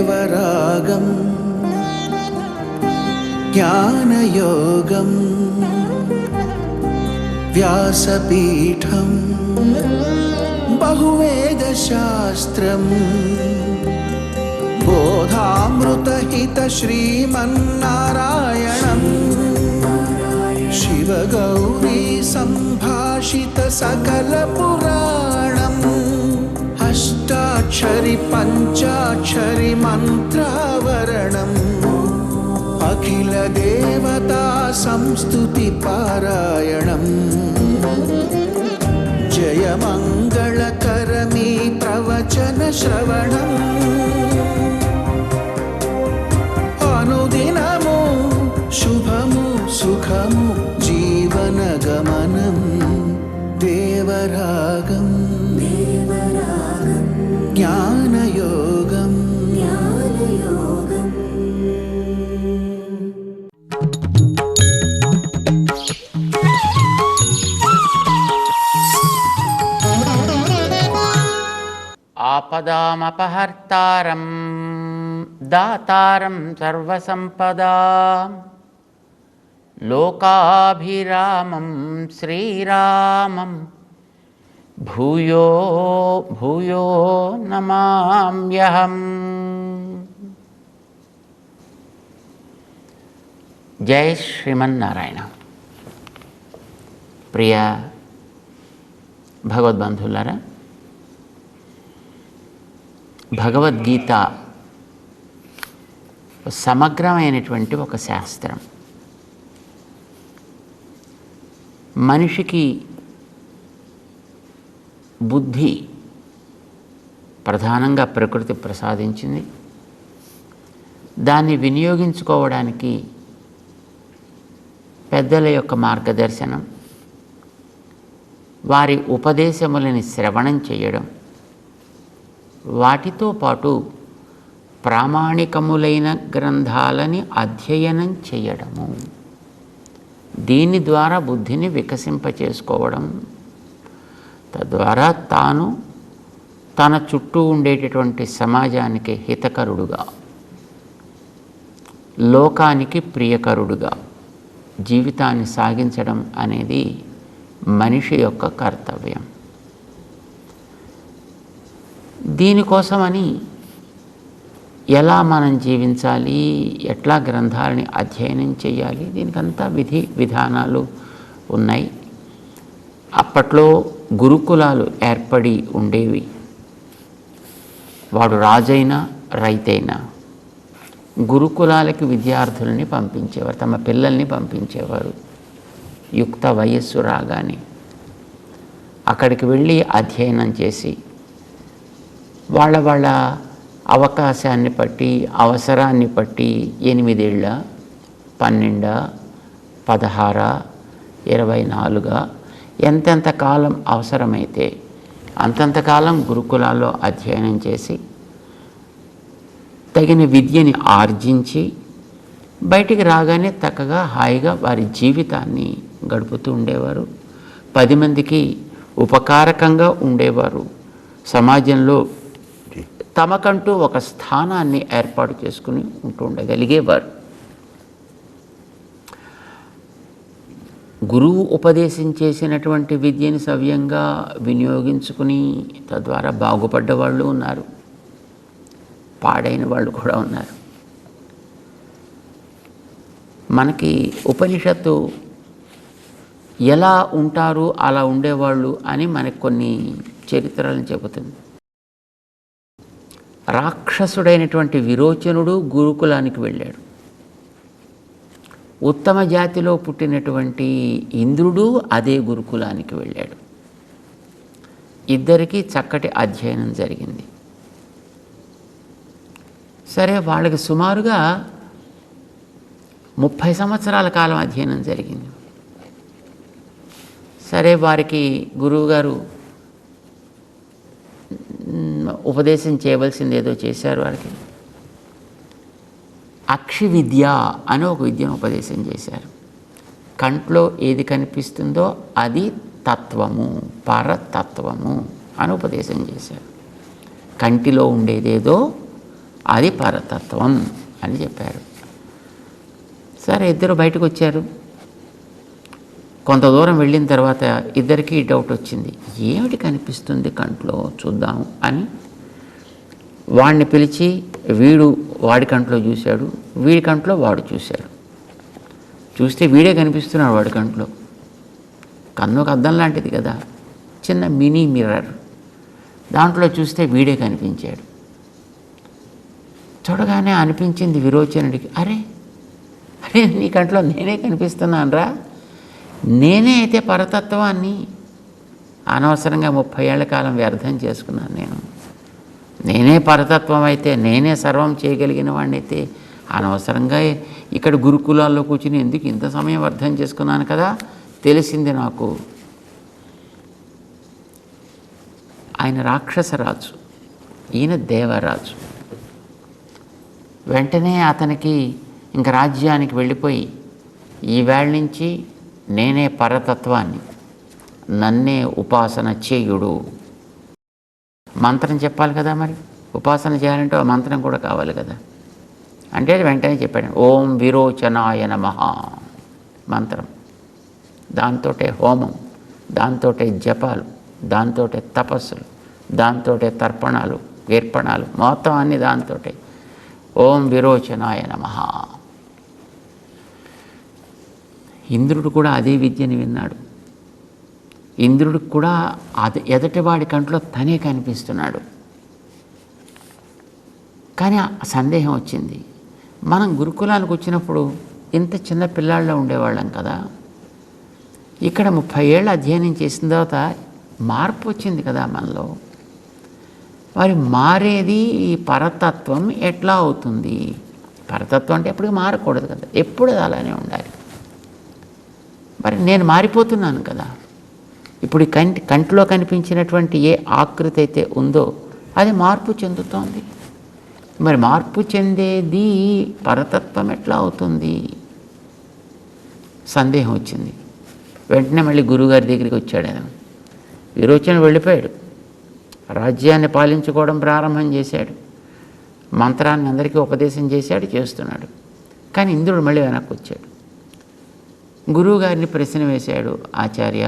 దేవరాగం జ్ఞానయోగం వ్యాసపీఠం బహువేదశాస్త్రం బోధామృతహిత శ్రీమన్నారాయణం శివగౌరీ సంభాషిత సకల పురాణం అష్టాక్షరి పంచాక్షరి మంత్రావరణం అఖిల దేవతా సంస్తుతి పారాయణం జయమంగళకరమీ ప్రవచన శ్రవణం అనుదినము శుభము సుఖము జీవనగమనం దేవరాగం జ్ఞానయోగం ఆపదామపహర్తారం దాతారం సర్వసంపదాం లోకాభిరామం శ్రీరామం భూయో భూయో నమామ్యహం. జై శ్రీమన్నారాయణ. ప్రియ భగవద్బంధువులారా, భగవద్గీత సమగ్రమైనటువంటి ఒక శాస్త్రం. మనిషికి బుద్ధి ప్రధానంగా ప్రకృతి ప్రసాదించింది. దాన్ని వినియోగించుకోవడానికి పెద్దల యొక్క మార్గదర్శనం, వారి ఉపదేశములని శ్రవణం చేయడం, వాటితో పాటు ప్రామాణికములైన గ్రంథాలని అధ్యయనం చేయడము, దీని ద్వారా బుద్ధిని వికసింపచేసుకోవడం, తద్వారా తాను తన చుట్టూ ఉండేటటువంటి సమాజానికి హితకరుడుగా, లోకానికి ప్రియకరుడుగా జీవితాన్ని సాగించడం అనేది మనిషి యొక్క కర్తవ్యం. దీనికోసమని ఎలా మనం జీవించాలి, ఎట్లా గ్రంథాలని అధ్యయనం చేయాలి, దీనికంతా విధి విధానాలు ఉన్నాయి. అప్పట్లో గురుకులాలు ఏర్పడి ఉండేవి. వాడు రాజైనా రైతైనా గురుకులాలకి విద్యార్థులని పంపించేవారు, తమ పిల్లల్ని పంపించేవారు. యుక్త వయస్సు రాగానే అక్కడికి వెళ్ళి అధ్యయనం చేసి వాళ్ళ వాళ్ళ అవకాశాన్ని బట్టి, అవసరాన్ని బట్టి 8 ఏళ్ళ, 12, 16, 24 ఎంతెంత కాలం అవసరమైతే అంతంతకాలం గురుకులాల్లో అధ్యయనం చేసి తగిన విద్యని ఆర్జించి బయటికి రాగానే చక్కగా హాయిగా వారి జీవితాన్ని గడుపుతూ ఉండేవారు. 10 మందికి ఉపకారకంగా ఉండేవారు. సమాజంలో తమకంటూ ఒక స్థానాన్ని ఏర్పాటు చేసుకుని ఉంటూ ఉండగలిగేవారు. గురువు ఉపదేశం చేసినటువంటి విద్యని సవ్యంగా వినియోగించుకుని తద్వారా బాగుపడ్డ వాళ్ళు ఉన్నారు, పాడైన వాళ్ళు కూడా ఉన్నారు. మనకి ఉపనిషత్తు ఎలా ఉంటారు అలా ఉండేవాళ్ళు అని మనకు కొన్ని చరిత్రలను చెబుతుంది. రాక్షసుడైనటువంటి విరోచనుడు గురుకులానికి వెళ్ళాడు. ఉత్తమ జాతిలో పుట్టినటువంటి ఇంద్రుడు అదే గురుకులానికి వెళ్ళాడు. ఇద్దరికీ చక్కటి అధ్యయనం జరిగింది. సరే, వాళ్ళకి సుమారుగా 30 సంవత్సరాల కాలం అధ్యయనం జరిగింది. సరే, వారికి గురువుగారు ఉపదేశం చేయవలసింది ఏదో చేశారు. వారికి అక్షి విద్య అని ఒక విద్యను ఉపదేశం చేశారు. కంట్లో ఏది కనిపిస్తుందో అది తత్వము, పరతత్వము అని ఉపదేశం చేశారు. కంటిలో ఉండేదేదో అది పరతత్వం అని చెప్పారు. సరే, ఇద్దరు బయటకు వచ్చారు. కొంత దూరం వెళ్ళిన తర్వాత ఇద్దరికీ డౌట్ వచ్చింది. ఏమిటి కనిపిస్తుంది కంట్లో, చూద్దాము అని వాడిని పిలిచి వీడు వాడి కంట్లో చూశాడు, వీడి కంట్లో వాడు చూశాడు. చూస్తే వీడే కనిపిస్తున్నాడు వాడి కంట్లో. కన్ను ఒక అద్దం లాంటిది కదా, చిన్న మినీ మిర్రర్. దాంట్లో చూస్తే వీడే కనిపించాడు. చూడగానే అనిపించింది విరోచనుడికి, అరే అరే నీ కంట్లో నేనే కనిపిస్తున్నాను రా, నేనే అయితే పరతత్వాన్ని అనవసరంగా 30 ఏళ్ల కాలం వ్యర్థం చేసుకున్నాను. నేనే పరతత్వం అయితే, నేనే సర్వం చేయగలిగిన వాడినైతే అనవసరంగా ఇక్కడ గురుకులాల్లో కూర్చుని ఎందుకు ఇంత సమయం వ్యర్థం చేసుకున్నాను కదా. తెలిసింది నాకు. ఆయన రాక్షసరాజు, ఈయన దేవరాజు. వెంటనే అతనికి ఇంక రాజ్యానికి వెళ్ళిపోయి, ఈవేళ నుంచి నేనే పరతత్వాన్ని, నన్నే ఉపాసన చేయుడు. మంత్రం చెప్పాలి కదా, మరి ఉపాసన చేయాలంటే ఆ మంత్రం కూడా కావాలి కదా. అంటే వెంటనే చెప్పాడు, ఓం విరోచనాయ నమః మంత్రం. దాంతోటే హోమం, దాంతోటే జపాలు, దాంతోటే తపస్సులు, దాంతోటే తర్పణాలు, గీర్పణాలు, మొత్తం అన్నీ దాంతోటే. ఓం విరోచనాయ నమః. ఇంద్రుడు కూడా అదే విద్యని విన్నాడు. ఇంద్రుడికి కూడా అది ఎదటివాడి కంట్లో తనే కనిపిస్తున్నాడు. కానీ సందేహం వచ్చింది. మనం గురుకులానికి వచ్చినప్పుడు ఇంత చిన్న పిల్లాళ్ళలో ఉండేవాళ్ళం కదా. ఇక్కడ 30 ఏళ్ళు అధ్యయనం చేసిన తర్వాత మార్పు వచ్చింది కదా మనలో. మరి మారేది ఈ పరతత్వం ఎట్లా అవుతుంది? పరతత్వం అంటే ఎప్పుడు మారకూడదు కదా, ఎప్పుడు అలానే ఉండాలి. మరి నేను మారిపోతున్నాను కదా. ఇప్పుడు కంటిలో కనిపించినటువంటి ఏ ఆకృతి అయితే ఉందో అది మార్పు చెందుతోంది. మరి మార్పు చెందేది పరతత్వం ఎట్లా అవుతుంది? సందేహం వచ్చింది. వెంటనే మళ్ళీ గురువుగారి దగ్గరికి వచ్చాడు ఆయన. విరోచన వెళ్ళిపోయాడు, రాజ్యాన్ని పాలించుకోవడం ప్రారంభం చేశాడు, మంత్రాన్ని అందరికీ ఉపదేశం చేశాడు, చేస్తున్నాడు. కానీ ఇంద్రుడు మళ్ళీ వెనక్కి వచ్చాడు. గురువుగారిని ప్రశ్న వేశాడు, ఆచార్య,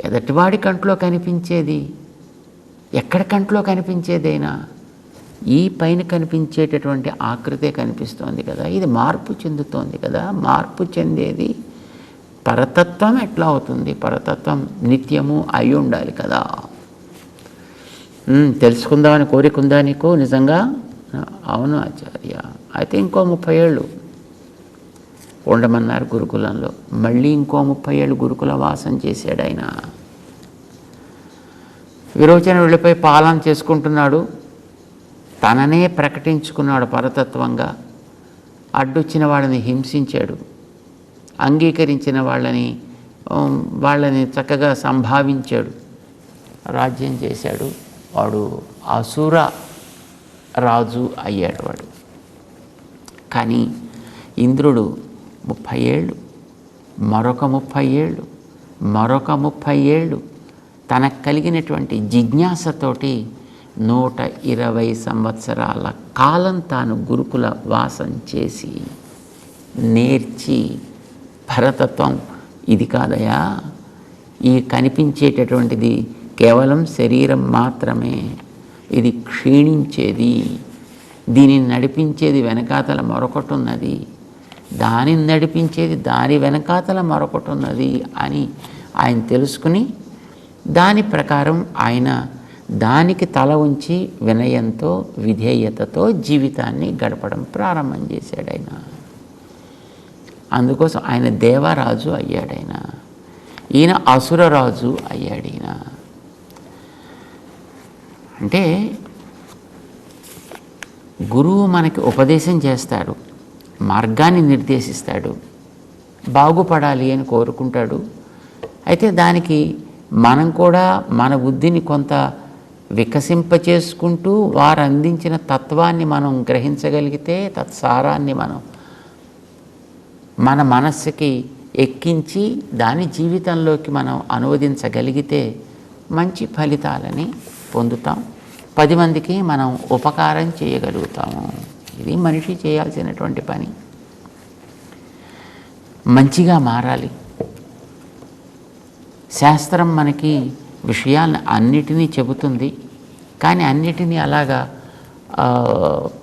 ఎదటివాడి కంట్లో కనిపించేది ఎక్కడ కంట్లో కనిపించేదైనా ఈ పైన కనిపించేటటువంటి ఆకృతే కనిపిస్తోంది కదా, ఇది మార్పు చెందుతోంది కదా, మార్పు చెందేది పరతత్వం ఎట్లా అవుతుంది? పరతత్వం నిత్యము అయి ఉండాలి కదా. తెలుసుకుందామని కోరిక ఉందా నీకు నిజంగా? అవును ఆచార్య. అయితే ఇంకో 30 ఏళ్ళు ఉండమన్నారు గురుకులంలో. మళ్ళీ ఇంకో 30 ఏళ్ళు గురుకుల వాసం చేశాడు ఆయన. విరోచన వెళ్ళిపోయి పాలన చేసుకుంటున్నాడు. తననే ప్రకటించుకున్నాడు పరతత్వంగా. అడ్డొచ్చిన వాళ్ళని హింసించాడు, అంగీకరించిన వాళ్ళని చక్కగా సంభావించాడు, రాజ్యం చేశాడు. వాడు అసుర రాజు అయ్యాడు వాడు. కానీ ఇంద్రుడు 30 ఏళ్ళు, మరొక 30 ఏళ్ళు, మరొక 30 ఏళ్ళు తనకు కలిగినటువంటి జిజ్ఞాసతోటి 120 సంవత్సరాల కాలం తాను గురుకుల వాసం చేసి నేర్చి, పరతత్వం ఇది కాదయా, ఈ కనిపించేటటువంటిది కేవలం శరీరం మాత్రమే, ఇది క్షీణించేది, దీనిని నడిపించేది వెనకాతల మరొకటి ఉన్నది, దానిని నడిపించేది దాని వెనకాతల మరొకటి ఉన్నది అని ఆయన తెలుసుకుని దాని ప్రకారం ఆయన దానికి తల ఉంచి వినయంతో విధేయతతో జీవితాన్ని గడపడం ప్రారంభం చేశాడు ఆయన. అందుకోసం ఆయన దేవరాజు అయ్యాడు. ఈయన అసురరాజు అయ్యాడు. ఈయన అంటే గురువు మనకి ఉపదేశం చేస్తాడు, మార్గాన్ని నిర్దేశిస్తాడు, బాగుపడాలి అని కోరుకుంటాడు. అయితే దానికి మనం కూడా మన బుద్ధిని కొంత వికసింపచేసుకుంటూ వారు అందించిన తత్వాన్ని మనం గ్రహించగలిగితే, తత్సారాన్ని మనం మన మనస్సుకి ఎక్కించి దాని జీవితంలోకి మనం అనువదించగలిగితే మంచి ఫలితాలని పొందుతాం. 10 మందికి మనం ఉపకారం చేయగలుగుతాము. ఇది మనిషి చేయాల్సినటువంటి పని. మంచిగా మారాలి. శాస్త్రం మనకి విషయాలను అన్నిటినీ చెబుతుంది. కానీ అన్నిటినీ అలాగా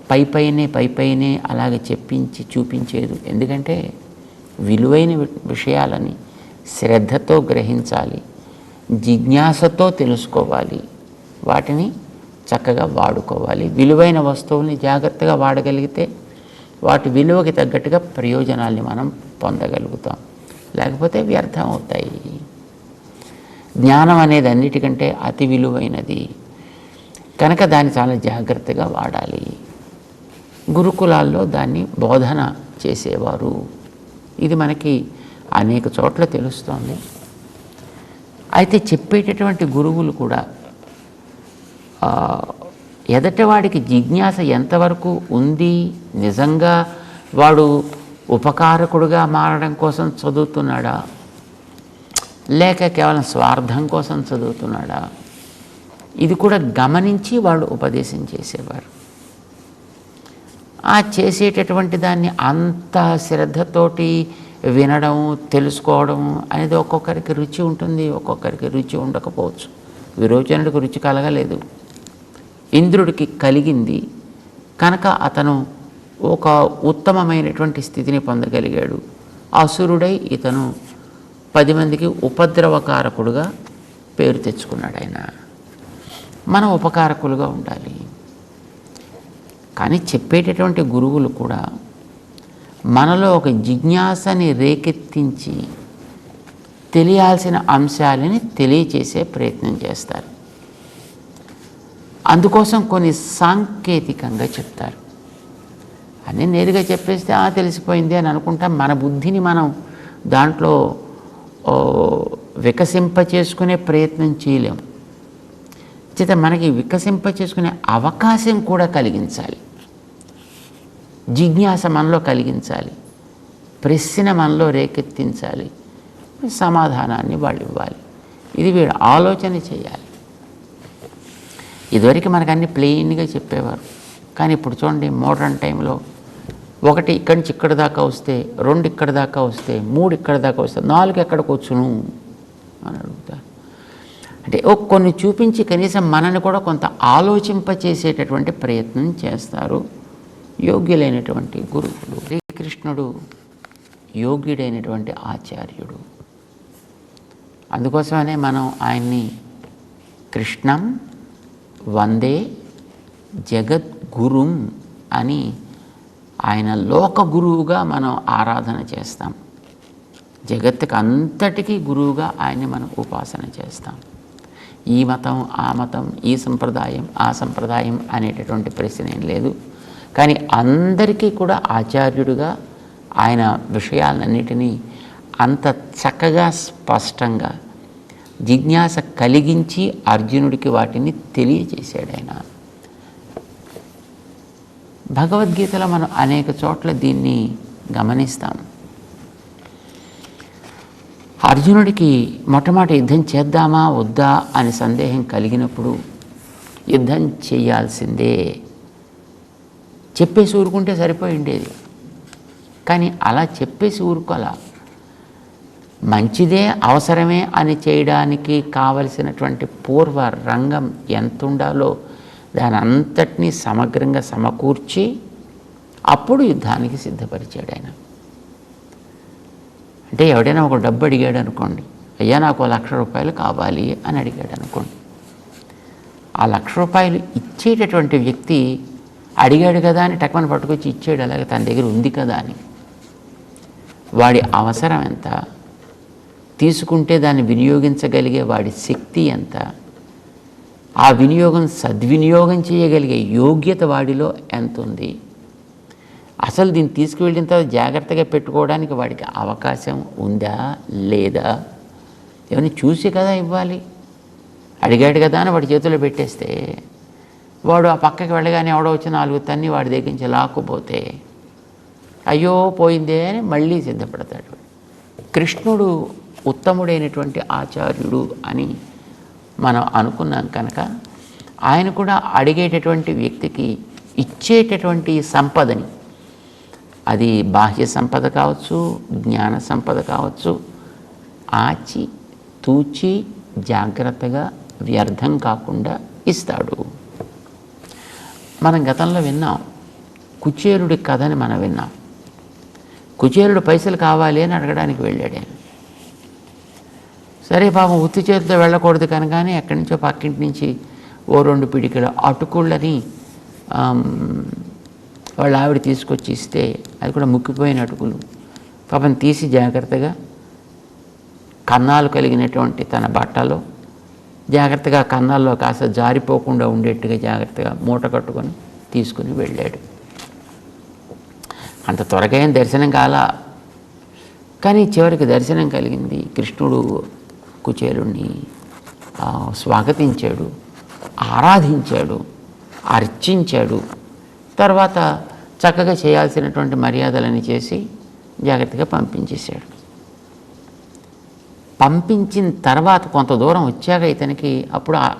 పైపైనే అలాగ చెప్పించి చూపించేది. ఎందుకంటే విలువైన విషయాలని శ్రద్ధతో గ్రహించాలి, జిజ్ఞాసతో తెలుసుకోవాలి, వాటిని చక్కగా వాడుకోవాలి. విలువైన వస్తువుల్ని జాగ్రత్తగా వాడగలిగితే వాటి విలువకి తగ్గట్టుగా ప్రయోజనాల్ని మనం పొందగలుగుతాం. లేకపోతే వ్యర్థం అవుతాయి. జ్ఞానం అనేది అన్నిటికంటే అతి విలువైనది కనుక దాన్ని చాలా జాగ్రత్తగా వాడాలి. గురుకులాల్లో దాన్ని బోధన చేసేవారు. ఇది మనకి అనేక చోట్ల తెలుస్తోంది. అయితే చెప్పేటటువంటి గురువులు కూడా ఎదటివాడికి జిజ్ఞాస ఎంతవరకు ఉంది, నిజంగా వాడు ఉపకారకుడుగా మారడం కోసం చదువుతున్నాడా, లేక కేవలం స్వార్థం కోసం చదువుతున్నాడా, ఇది కూడా గమనించి వాళ్ళు ఉపదేశం చేసేవారు. ఆ చేసేటటువంటి దాన్ని అంత శ్రద్ధతోటి వినడం, తెలుసుకోవడం అనేది ఒక్కొక్కరికి రుచి ఉంటుంది, ఒక్కొక్కరికి రుచి ఉండకపోవచ్చు. విరోచనుడికి రుచి కలగలేదు, ఇంద్రుడికి కలిగింది కనుక అతను ఒక ఉత్తమమైనటువంటి స్థితిని పొందగలిగాడు. అసురుడై ఇతను 10 మందికి ఉపద్రవకారకుడుగా పేరు తెచ్చుకున్నాడు. ఆయన మనం ఉపకారకులుగా ఉండాలి. కానీ చెప్పేటటువంటి గురువులు కూడా మనలో ఒక జిజ్ఞాసని రేకెత్తించి తెలియాల్సిన అంశాలని తెలియచేసే ప్రయత్నం చేస్తారు. అందుకోసం కొన్ని సాంకేతికంగా చెప్తారు. అన్నీ నేరుగా చెప్పేస్తే తెలిసిపోయింది అని అనుకుంటాం. మన బుద్ధిని మనం దాంట్లో వికసింపచేసుకునే ప్రయత్నం చేయలేము. చేత మనకి వికసింపచేసుకునే అవకాశం కూడా కలిగించాలి. జిజ్ఞాస మనలో కలిగించాలి, ప్రశ్న మనలో రేకెత్తించాలి, సమాధానాన్ని వాళ్ళు ఇవ్వాలి. ఇది వీడు ఆలోచన చేయాలి. ఇదివరకు మనకు అన్ని ప్లెయిన్గా చెప్పేవారు. కానీ ఇప్పుడు చూడండి, మోడర్న్ టైంలో 1 ఇక్కడి నుంచి ఇక్కడి దాకా వస్తే, 2 ఇక్కడి దాకా వస్తే, 3 ఇక్కడి దాకా వస్తే, 4 ఎక్కడికి వచ్చును అని అడుగుతారు. అంటే కొన్ని చూపించి కనీసం మనని కూడా కొంత ఆలోచింపచేసేటటువంటి ప్రయత్నం చేస్తారు యోగ్యులైనటువంటి గురువులు. శ్రీకృష్ణుడు యోగ్యుడైనటువంటి ఆచార్యుడు. అందుకోసమనే మనం ఆయన్ని కృష్ణం వందే జగద్గురుం అని ఆయన లోక గురువుగా మనం ఆరాధన చేస్తాం. జగత్తుకు అంతటికీ గురువుగా ఆయన్ని మనం ఉపాసన చేస్తాం. ఈ మతం ఆ మతం, ఈ సంప్రదాయం ఆ సంప్రదాయం అనేటటువంటి ప్రశ్న ఏం లేదు. కానీ అందరికీ కూడా ఆచార్యుడిగా ఆయన విషయాలన్నిటినీ అంత చక్కగా స్పష్టంగా జిజ్ఞాస కలిగించి అర్జునుడికి వాటిని తెలియజేశాడు. ఆయన భగవద్గీతలో మనం అనేక చోట్ల దీన్ని గమనిస్తాం. అర్జునుడికి మొట్టమొదటి యుద్ధం చేద్దామా వద్దా అని సందేహం కలిగినప్పుడు యుద్ధం చేయాల్సిందే చెప్పేసి ఊరుకుంటే సరిపోయి ఉండేది. కానీ అలా చెప్పేసి ఊరుకోలా. మంచిదే, అవసరమే అని చేయడానికి కావలసినటువంటి పూర్వ రంగం ఎంత ఉండాలో దాని అంతటినీ సమగ్రంగా సమకూర్చి అప్పుడు యుద్ధానికి సిద్ధపరిచాడు ఆయన. అంటే ఎవడైనా ఒక డబ్బు అడిగాడు అనుకోండి, అయ్యా నాకు 1,00,000 రూపాయలు కావాలి అని అడిగాడు అనుకోండి, ఆ 1,00,000 రూపాయలు ఇచ్చేటటువంటి వ్యక్తి అడిగాడు కదా అని టక్మని పట్టుకొచ్చి ఇచ్చాడు, అలాగే తన దగ్గర ఉంది కదా అని. వాడి అవసరం ఎంత, తీసుకుంటే దాన్ని వినియోగించగలిగే వాడి శక్తి ఎంత, ఆ వినియోగం సద్వినియోగం చేయగలిగే యోగ్యత వాడిలో ఎంత ఉంది, అసలు దీన్ని తీసుకువెళ్ళిన తర్వాత జాగ్రత్తగా పెట్టుకోవడానికి వాడికి అవకాశం ఉందా లేదా, ఏమైనా చూసి కదా ఇవ్వాలి. అడిగాడు కదా అని వాడి చేతిలో పెట్టేస్తే వాడు ఆ పక్కకి వెళ్ళగానే ఎవడో వచ్చి 4 తన్ని వాడి దగ్గర నుంచి లాక్కుపోతే అయ్యో పోయిందే అని మళ్ళీ సిద్ధపడతాడు. కృష్ణుడు ఉత్తముడైనటువంటి ఆచార్యుడు అని మనం అనుకున్నాం కనుక ఆయన కూడా అడిగేటటువంటి వ్యక్తికి ఇచ్చేటటువంటి సంపదని, అది బాహ్య సంపద కావచ్చు, జ్ఞాన సంపద కావచ్చు, ఆచి తూచి జాగ్రత్తగా వ్యర్థం కాకుండా ఇస్తాడు. మనం గతంలో విన్నాం, కుచేరుడి కథని మనం విన్నాం. కుచేరుడు పైసలు కావాలి అని అడగడానికి వెళ్ళాడు ఆయన. సరే పాపం ఉత్తి చేతితో వెళ్ళకూడదు కనుకనే ఎక్కడి నుంచో పక్కింటి నుంచి ఓ 2 పిడికిల అటుకుళ్ళని వాళ్ళ ఆవిడ తీసుకొచ్చి ఇస్తే, అది కూడా ముక్కిపోయిన అటుకులు, పాపం తీసి జాగ్రత్తగా కన్నాలు కలిగినటువంటి తన బట్టలో జాగ్రత్తగా కన్నాల్లో కాస్త జారిపోకుండా ఉండేట్టుగా జాగ్రత్తగా మూట కట్టుకొని తీసుకుని వెళ్ళాడు. అంత త్వరగా ఏం దర్శనం కాలా, కానీ చివరికి దర్శనం కలిగింది. కృష్ణుడు కుచేలుణ్ణి స్వాగతించాడు, ఆరాధించాడు, అర్చించాడు. తర్వాత చక్కగా చేయాల్సినటువంటి మర్యాదలని చేసి జాగ్రత్తగా పంపించేశాడు. పంపించిన తర్వాత కొంత దూరం వచ్చాక ఇతనికి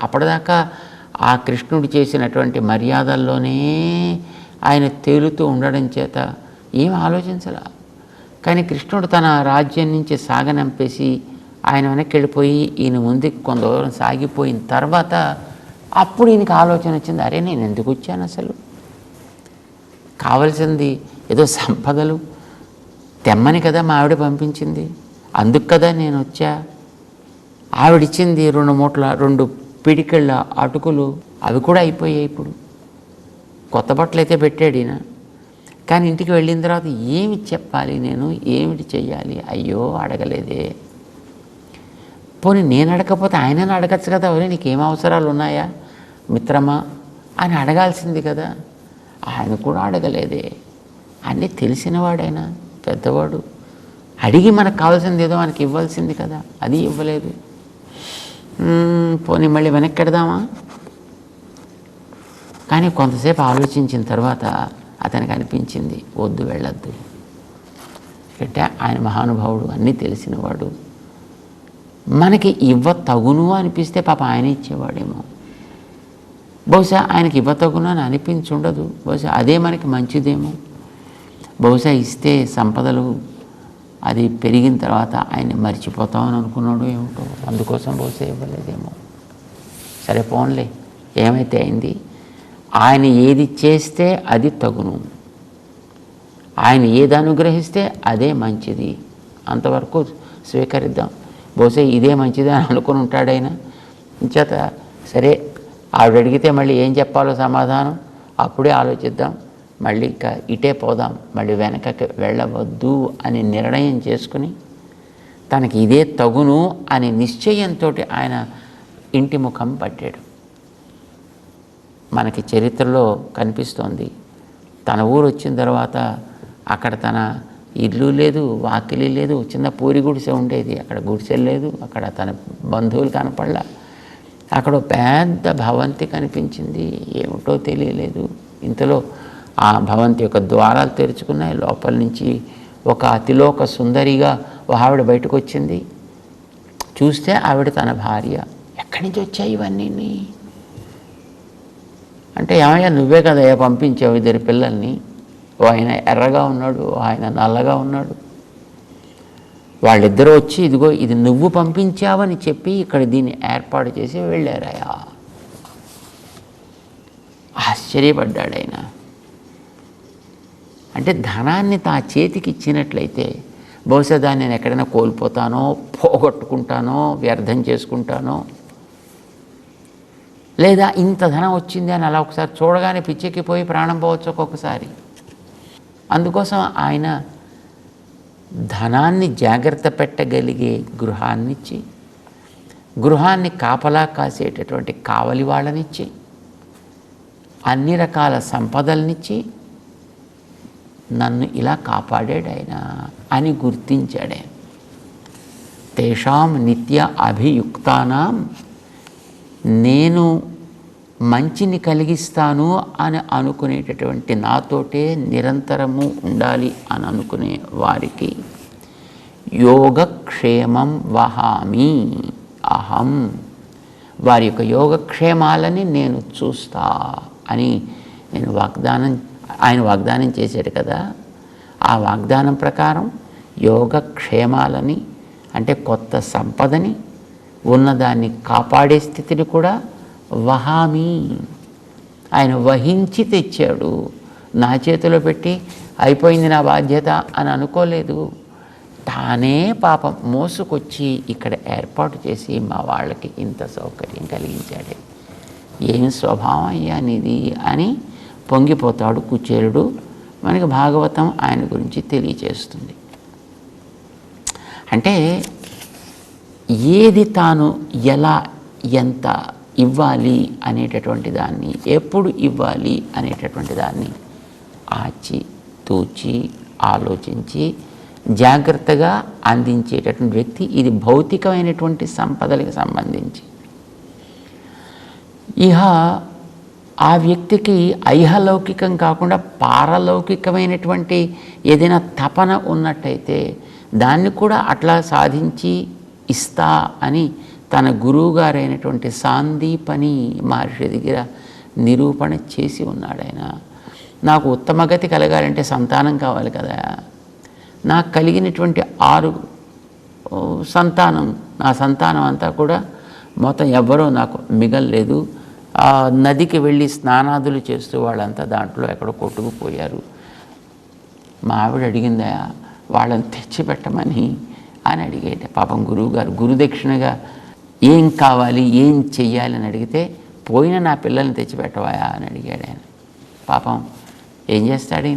అప్పటిదాకా ఆ కృష్ణుడు చేసినటువంటి మర్యాదల్లోనే ఆయన తేలుతూ ఉండడం చేత ఏం ఆలోచించలా. కానీ కృష్ణుడు తన రాజ్యం నుంచి సాగనంపేసి ఆయన వెనక్కి వెళ్ళిపోయి ఈయన ముందుకు కొంత దూరం సాగిపోయిన తర్వాత అప్పుడు ఈయనకి ఆలోచన వచ్చింది, అరే నేను ఎందుకు వచ్చాను, అసలు కావలసింది ఏదో సంపదలు తెమ్మని కదా మా ఆవిడ పంపించింది, అందుకు కదా నేను వచ్చా. ఆవిడిచ్చింది 2 పిడికిళ్ళ అటుకులు, అవి కూడా అయిపోయాయి. ఇప్పుడు కొత్త బట్టలు అయితే పెట్టాడు ఈయన. కానీ ఇంటికి వెళ్ళిన తర్వాత ఏమి చెప్పాలి, నేను ఏమిటి చెయ్యాలి, అయ్యో అడగలేదే. పోనీ నేను అడగకపోతే ఆయనని అడగచ్చు కదా, ఎవరే నీకేం అవసరాలు ఉన్నాయా మిత్రమా అని అడగాల్సింది కదా. ఆయన కూడా అడగలేదే. అన్నీ తెలిసినవాడైనా పెద్దవాడు, అడిగి మనకు కావాల్సింది ఏదో మనకి ఇవ్వాల్సింది కదా, అది ఇవ్వలేదు. పోనీ మళ్ళీ వెనక్కి వెడదామా. కానీ కొంతసేపు ఆలోచించిన తర్వాత అతనికి అనిపించింది, వద్దు, వెళ్ళొద్దు. అంటే ఆయన మహానుభావుడు, అన్నీ తెలిసినవాడు, మనకి తగును అనిపిస్తే పాప ఆయన ఇచ్చేవాడేమో. బహుశా ఆయనకి తగును అని అనిపించుండదు, బహుశా అదే మనకి మంచిదేమో. బహుశా ఇస్తే సంపదలు అది పెరిగిన తర్వాత ఆయన మర్చిపోతామని అనుకున్నాడు ఏమిటో, అందుకోసం బహుశా ఇవ్వలేదేమో. సరే పోన్లే, ఏమైతే అయింది. ఆయన ఏది చేస్తే అది తగును, ఆయన ఏది అనుగ్రహిస్తే అదే మంచిది, అంతవరకు స్వీకరిద్దాం. బహుశా ఇదే మంచిది అని అనుకుని ఉంటాడైనా. చేత సరే, ఆవిడ అడిగితే మళ్ళీ ఏం చెప్పాలో సమాధానం అప్పుడే ఆలోచిద్దాం, మళ్ళీ ఇంకా ఇటే పోదాం, మళ్ళీ వెనకకి వెళ్ళవద్దు అని నిర్ణయం చేసుకుని తనకి ఇదే తగును అనే నిశ్చయంతో ఆయన ఇంటి ముఖం పట్టాడు. మనకి చరిత్రలో కనిపిస్తోంది, తన ఊరు వచ్చిన తర్వాత అక్కడ తన ఇల్లు లేదు, వాకిలి లేదు, చిన్న పూరి గుడిసె ఉండేది, అక్కడ గుడిసెలు లేదు, అక్కడ తన బంధువులు కనపడలా. అక్కడ పెద్ద భవంతి కనిపించింది, ఏమిటో తెలియలేదు. ఇంతలో ఆ భవంతి యొక్క ద్వారాలు తెరుచుకున్నాయి, లోపల నుంచి ఒక అతిలోక సుందరిగా ఆవిడ బయటకు వచ్చింది. చూస్తే ఆవిడ తన భార్య. ఎక్కడి నుంచి వచ్చాయి ఇవన్నీ అంటే, ఏమయ్యా నువ్వే కదయ్యా పంపించావు 2 పిల్లల్ని, ఓ ఆయన ఎర్రగా ఉన్నాడు, ఓ ఆయన నల్లగా ఉన్నాడు, వాళ్ళిద్దరూ వచ్చి ఇదిగో ఇది నువ్వు పంపించావని చెప్పి ఇక్కడ దీన్ని ఏర్పాటు చేసి వెళ్ళారయా. ఆశ్చర్యపడ్డాడు ఆయన. అంటే ధనాన్ని తా చేతికి ఇచ్చినట్లయితే బహుశా దాన్ని నేను ఎక్కడైనా కోల్పోతానో, పోగొట్టుకుంటానో, వ్యర్థం చేసుకుంటానో, లేదా ఇంత ధనం వచ్చింది అని అలా ఒకసారి చూడగానే పిచ్చెక్కిపోయి ప్రాణం పోవచ్చు ఒక్కొక్కసారి. అందుకోసం ఆయన ధనాన్ని జాగ్రత్త పెట్టగలిగే గృహాన్నిచ్చి, గృహాన్ని కాపలా కాసేటటువంటి కావలి వాళ్ళనిచ్చి, అన్ని రకాల సంపదలనిచ్చి నన్ను ఇలా కాపాడాడు ఆయన అని గుర్తించాడే. తేషాం నిత్య అభియుక్తానాం, నేను మంచిని కలిగిస్తాను అని అనుకునేటటువంటి నాతోటే నిరంతరము ఉండాలి అని అనుకునే వారికి యోగక్షేమం వహామి అహం, వారి యొక్క యోగక్షేమాలని నేను చూస్తా అని ఆయన వాగ్దానం చేశాడు కదా. ఆ వాగ్దానం ప్రకారం యోగక్షేమాలని అంటే కొత్త సంపదని ఉన్నదాన్ని కాపాడే స్థితిని కూడా వహామి ఆయన వహించి తెచ్చాడు. నా చేతిలో పెట్టి అయిపోయింది నా బాధ్యత అని అనుకోలేదు. తానే పాపం మోసుకొచ్చి ఇక్కడ ఏర్పాటు చేసి మా వాళ్ళకి ఇంత సౌకర్యం కలిగించాడే. ఏం స్వభావం అయ్యా నీది అని పొంగిపోతాడు కుచేలుడు. మనకి భాగవతం ఆయన గురించి తెలియచేస్తుంది. అంటే ఏది తాను ఎలా ఎంత ఇవ్వాలి అనేటటువంటి దాన్ని, ఎప్పుడు ఇవ్వాలి అనేటటువంటి దాన్ని ఆచి తూచి ఆలోచించి జాగ్రత్తగా అందించేటటువంటి వ్యక్తి. ఇది భౌతికమైనటువంటి సంపదలకు సంబంధించి. ఇహ ఆ వ్యక్తికి ఐహలౌకికం కాకుండా పారలౌకికమైనటువంటి ఏదైనా తపన ఉన్నట్టయితే దాన్ని కూడా అట్లా సాధించి ఇస్తా అని తన గురువుగారైనటువంటి సాందీపని మహర్షి దగ్గర నిరూపణ చేసి ఉన్నాడు. ఆయన నాకు ఉత్తమగతి కలగాలంటే సంతానం కావాలి కదా. నాకు కలిగినటువంటి 6 సంతానం, నా సంతానం అంతా కూడా మొత్తం ఎవ్వరూ నాకు మిగల్లేదు. నదికి వెళ్ళి స్నానాదులు చేస్తూ వాళ్ళంతా దాంట్లో ఎక్కడో కొట్టుకుపోయారు. మా ఆవిడ అడిగిందా వాళ్ళని తెచ్చిపెట్టమని అని అడిగేట. పాపం గురువుగారు గురుదక్షిణగా ఏం కావాలి ఏం చెయ్యాలి అని అడిగితే పోయిన నా పిల్లల్ని తెచ్చిపెట్టవా అని అడిగాడు ఆయన. పాపం ఏం చేస్తాడు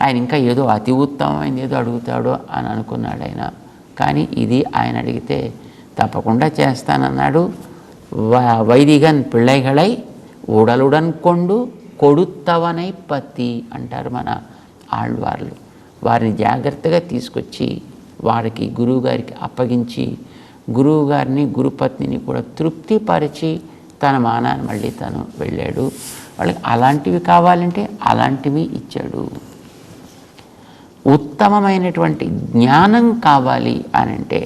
ఆయన ఇంకా ఏదో అతి ఉత్తమమైనది ఏదో అడుగుతాడో అని అనుకున్నాడు ఆయన. కానీ ఇది ఆయన అడిగితే తప్పకుండా చేస్తానన్నాడు. వైదిగన్ పిళ్ళైగళై ఉడలుడన్ కొండు కొడుత్తవనై పత్తి అంటారు మన ఆళ్వార్లు. వారిని జాగ్రత్తగా తీసుకొచ్చి వారికి గురువుగారికి అప్పగించి గురువుగారిని గురుపత్నిని కూడా తృప్తిపరిచి తన మానాన్ని మళ్ళీ తను వెళ్ళాడు. వాళ్ళకి అలాంటివి కావాలంటే అలాంటివి ఇచ్చాడు. ఉత్తమమైనటువంటి జ్ఞానం కావాలి అనంటే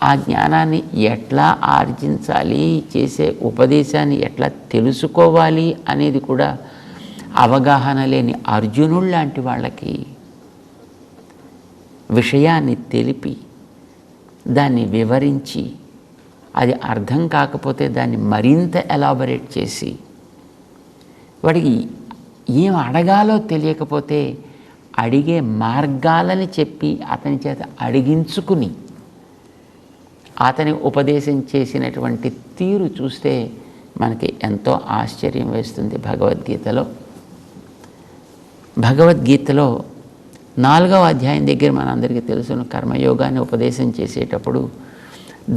ఆ జ్ఞానాన్ని ఎట్లా ఆర్జించాలి, చేసే ఉపదేశాన్ని ఎట్లా తెలుసుకోవాలి అనేది కూడా అవగాహన లేని అర్జునుడు లాంటి వాళ్ళకి విషయాన్ని తెలిపి దాన్ని వివరించి అది అర్థం కాకపోతే దాన్ని మరింత ఎలాబరేట్ చేసి వాడికి ఏం అడగాలో తెలియకపోతే అడిగే మార్గాలని చెప్పి అతని చేత అడిగించుకుని అతని ఉపదేశం చేసినటువంటి తీరు చూస్తే మనకి ఎంతో ఆశ్చర్యం వేస్తుంది. భగవద్గీతలో 4వ అధ్యాయం దగ్గర మనందరికీ తెలుసును కర్మయోగాన్ని ఉపదేశం చేసేటప్పుడు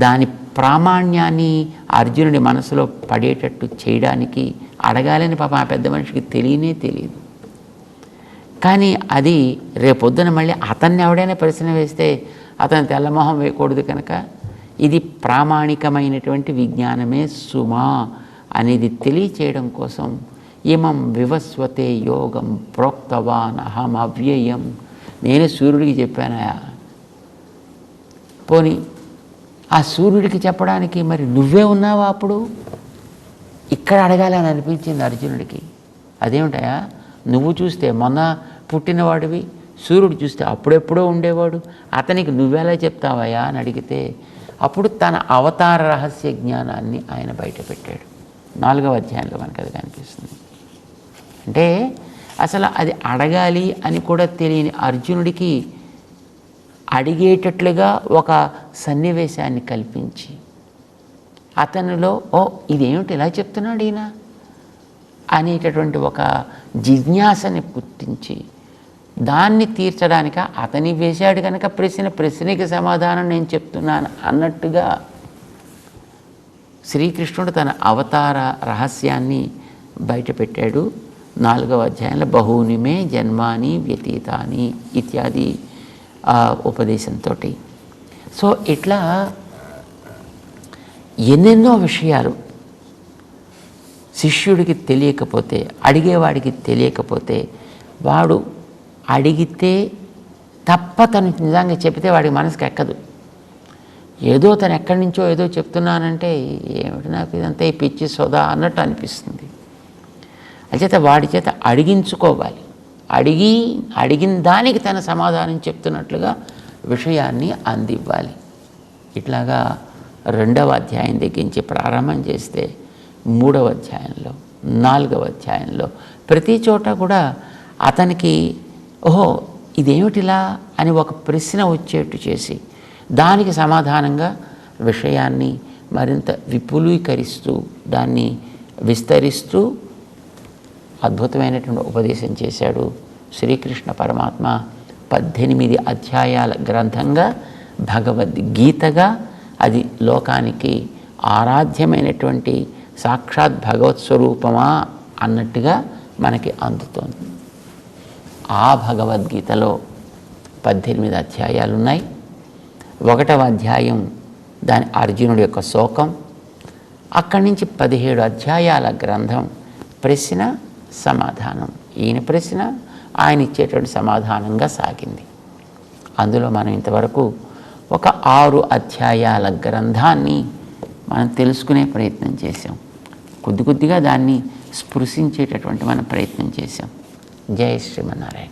దాని ప్రామాణ్యాన్ని అర్జునుడి మనసులో పడేటట్టు చేయడానికి అడగాలని పాపం ఆ పెద్ద మనిషికి తెలియదు. కానీ అది రేపొద్దున మళ్ళీ అతన్ని ఎవడైనా ప్రశ్న వేస్తే అతను తెల్లమొహం వేయకూడదు కనుక ఇది ప్రామాణికమైనటువంటి విజ్ఞానమే సుమా అనేది తెలియచేయడం కోసం ఇమం వివస్వతే యోగం ప్రోక్తవాన్ అహం అవ్యయం. నేను సూర్యుడికి చెప్పానయా, పోనీ ఆ సూర్యుడికి చెప్పడానికి మరి నువ్వే ఉన్నావా? అప్పుడు ఇక్కడ అడగాలని అనిపించింది అర్జునుడికి. అదేమిటయా, నువ్వు చూస్తే మొన్న పుట్టినవాడివి, సూర్యుడు చూస్తే అప్పుడెప్పుడో ఉండేవాడు, అతనికి నువ్వెలా చెప్తావయ్యా అని అడిగితే అప్పుడు తన అవతార రహస్య జ్ఞానాన్ని ఆయన బయటపెట్టాడు. 4వ అధ్యాయంలో మనకు అది కనిపిస్తుంది. అంటే అసలు అది అడగాలి అని కూడా తెలియని అర్జునుడికి అడిగేటట్లుగా ఒక సన్నివేశాన్ని కల్పించి అతనిలో ఇదేమిటి ఇలా చెప్తున్నాడు ఈయన అనేటటువంటి ఒక జిజ్ఞాసని పుట్టించి దాన్ని తీర్చడానిక అతని వేశాడు కనుక ప్రశ్నకి సమాధానం నేను చెప్తున్నాను అన్నట్టుగా శ్రీకృష్ణుడు తన అవతార రహస్యాన్ని బయటపెట్టాడు. 4వ అధ్యాయంలో బహూని మే జన్మాని వ్యతీతాని ఇత్యాది ఉపదేశంతో. సో ఇట్లా ఎన్నెన్నో విషయాలు శిష్యుడికి తెలియకపోతే, అడిగేవాడికి తెలియకపోతే, వాడు అడిగితే తప్ప తను నిజంగా చెబితే వాడికి మనసుకు ఎక్కదు. ఏదో తను ఎక్కడి నుంచో ఏదో చెప్తున్నానంటే ఏమిటి నాకు ఇదంతా ఈ పిచ్చి సోదా అన్నట్టు అనిపిస్తుంది. అంచేత వాడి చేత అడిగించుకోవాలి. అడిగిన దానికి తన సమాధానం చెప్తున్నట్లుగా విషయాన్ని అందివ్వాలి. ఇట్లాగా 2వ అధ్యాయం దగ్గర నుంచి ప్రారంభం చేస్తే 3వ అధ్యాయంలో 4వ అధ్యాయంలో ప్రతి చోట కూడా అతనికి ఓహో ఇదేమిటిలా అని ఒక ప్రశ్న వచ్చేట్టు చేసి దానికి సమాధానంగా విషయాన్ని మరింత విపులీకరిస్తూ దాన్ని విస్తరిస్తూ అద్భుతమైనటువంటి ఉపదేశం చేశాడు శ్రీకృష్ణ పరమాత్మ. 18 అధ్యాయాల గ్రంథంగా భగవద్గీతగా అది లోకానికి ఆరాధ్యమైనటువంటి సాక్షాత్ భగవత్ స్వరూపమా అన్నట్టుగా మనకి అందుతోంది. ఆ భగవద్గీతలో 18 అధ్యాయాలు ఉన్నాయి. 1వ అధ్యాయం దాని అర్జునుడి యొక్క శోకం. అక్కడి నుంచి 17 అధ్యాయాల గ్రంథం ప్రశ్న సమాధానం. ఈయన ప్రశ్న ఆయన ఇచ్చేటువంటి సమాధానంగా సాగింది. అందులో మనం ఇంతవరకు ఒక 6 అధ్యాయాల గ్రంథాన్ని మనం తెలుసుకునే ప్రయత్నం చేసాం. కొద్దిగా దాన్ని స్పృశించేటటువంటి మనం ప్రయత్నం చేసాం. జై శ్రీమన్నారాయణ.